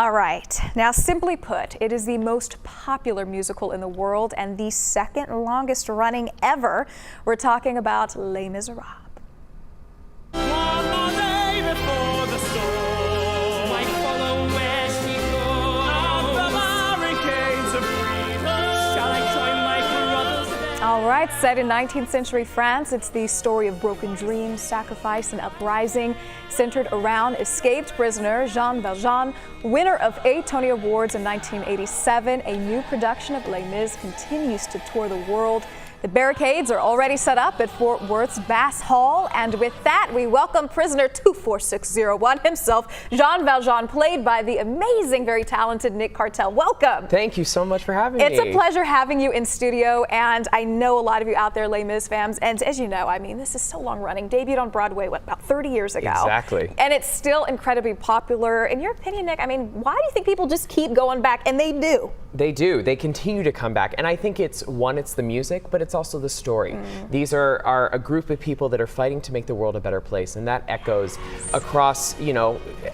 All right, now simply put, it is the most popular musical in the world and the second longest running ever. We're talking about Les Miserables. All right, set in 19th century France, it's the story of broken dreams, sacrifice, and uprising, centered around escaped prisoner Jean Valjean, winner of 8 Tony Awards in 1987. A new production of Les Mis continues to tour the world. The barricades are already set up at Fort Worth's Bass Hall, and with that, we welcome prisoner 24601 himself, Jean Valjean, played by the amazing, very talented Nick Cartel. Welcome. Thank you so much for having me. It's a pleasure having you in studio, and I know a lot of you out there, Les Mis fans, and as you know, I mean, this is so long running. Debuted on Broadway, what, about 30 years ago? Exactly. And it's still incredibly popular. In your opinion, Nick, I mean, why do you think people just keep going back? And they do. They do. They continue to come back. And I think it's the music, but it's also the story. These are a group of people that are fighting to make the world a better place, and that echoes across,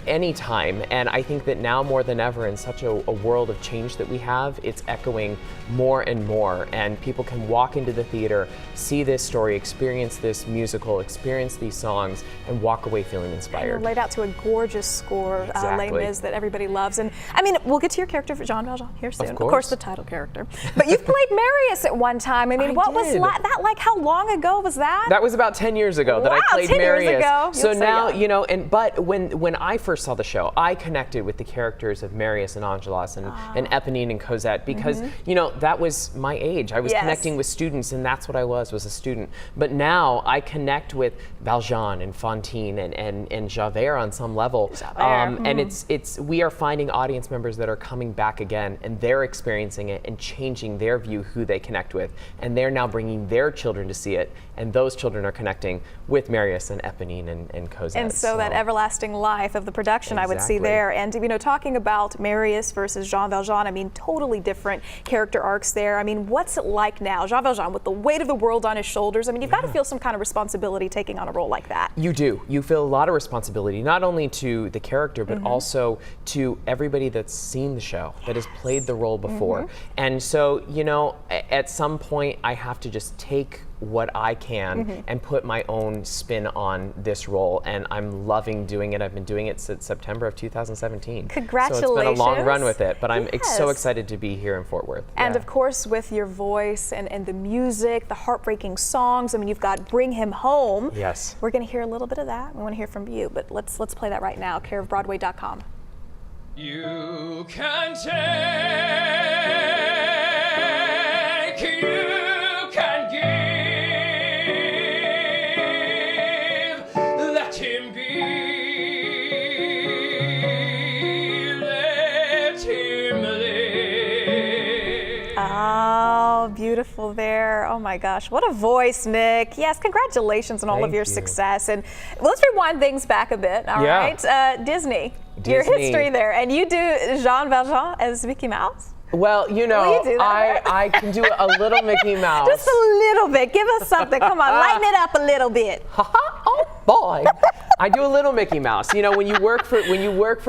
any time. And I think that now more than ever, in such a world of change that we have, it's echoing more and more. And people can walk into the theater, see this story, experience this musical, experience these songs, and walk away feeling inspired. And laid out to a gorgeous score, Exactly. Les Mis, that everybody loves. And I mean, we'll get to your character, Jean Valjean, here soon. Of course, the title character. But you've played Marius at one time. I mean, what was that like? How long ago was that? That was about 10 years ago that I played 10 Marius. Years ago. So now, but when I first saw the show, I connected with the characters of Marius and Angelas and Eponine and Cosette because, that was my age. I was connecting with students, and that's what I was a student. But now I connect with Valjean and Fantine and Javert on some level. And we are finding audience members that are coming back again, and they're experiencing it and changing their view who they connect with. And they're now bringing their children to see it, and those children are connecting with Marius and Eponine and Cosette. And so that everlasting life of the production, I would see there. And talking about Marius versus Jean Valjean, I mean, totally different character arcs there. I mean, what's it like now? Jean Valjean, with the weight of the world on his shoulders, I mean, you've got to feel some kind of responsibility taking on a role like that. You do. You feel a lot of responsibility, not only to the character, but also to everybody that's seen the show, that has played the role before. And so, at some point, I have to just take what I can and put my own spin on this role, and I'm loving doing it. I've been doing it since September of 2017. Congratulations. So it's been a long run with it, but I'm so excited to be here in Fort Worth. And of course, with your voice and the music, the heartbreaking songs, I mean, you've got Bring Him Home. Yes. We're going to hear a little bit of that. We want to hear from you, but let's play that right now, careofbroadway.com. You can take, you can give, let him be, let him live. Oh, beautiful there. Oh my gosh, what a voice, Nick. Yes, congratulations on all of your success. And let's rewind things back a bit, all right? Disney. Your history there, and you do Jean Valjean as Mickey Mouse? Well, I can do a little Mickey Mouse. Just a little bit. Give us something. Come on, lighten it up a little bit. Oh boy. I do a little Mickey Mouse. When you work for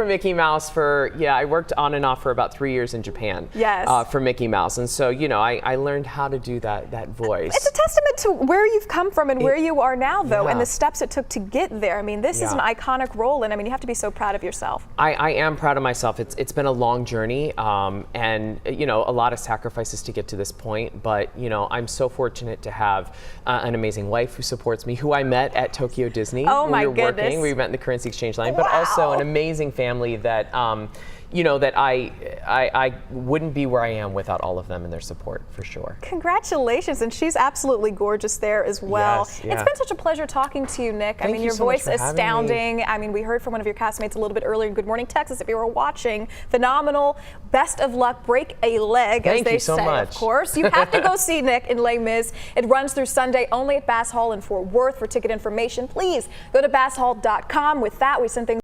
Mickey Mouse I worked on and off for about 3 years in Japan. Yes. For Mickey Mouse, and so I learned how to do that voice. It's a testament to where you've come from and where you are now, though, and the steps it took to get there. I mean, this is an iconic role, and I mean, you have to be so proud of yourself. I am proud of myself. It's been a long journey, and a lot of sacrifices to get to this point. But I'm so fortunate to have an amazing wife who supports me, who I met at Tokyo Disney. Oh my goodness. We met in the currency exchange line, but also an amazing family that that I wouldn't be where I am without all of them and their support, for sure. Congratulations, and she's absolutely gorgeous there as well. Yes, yeah. It's been such a pleasure talking to you, Nick. I mean, your voice is astounding. I mean, we heard from one of your castmates a little bit earlier in Good Morning Texas, if you were watching. Phenomenal. Best of luck. Break a leg, as they say, of course. You have to go see Nick in Les Mis. It runs through Sunday only at Bass Hall in Fort Worth. For ticket information, please go to basshall.com. With that, we send things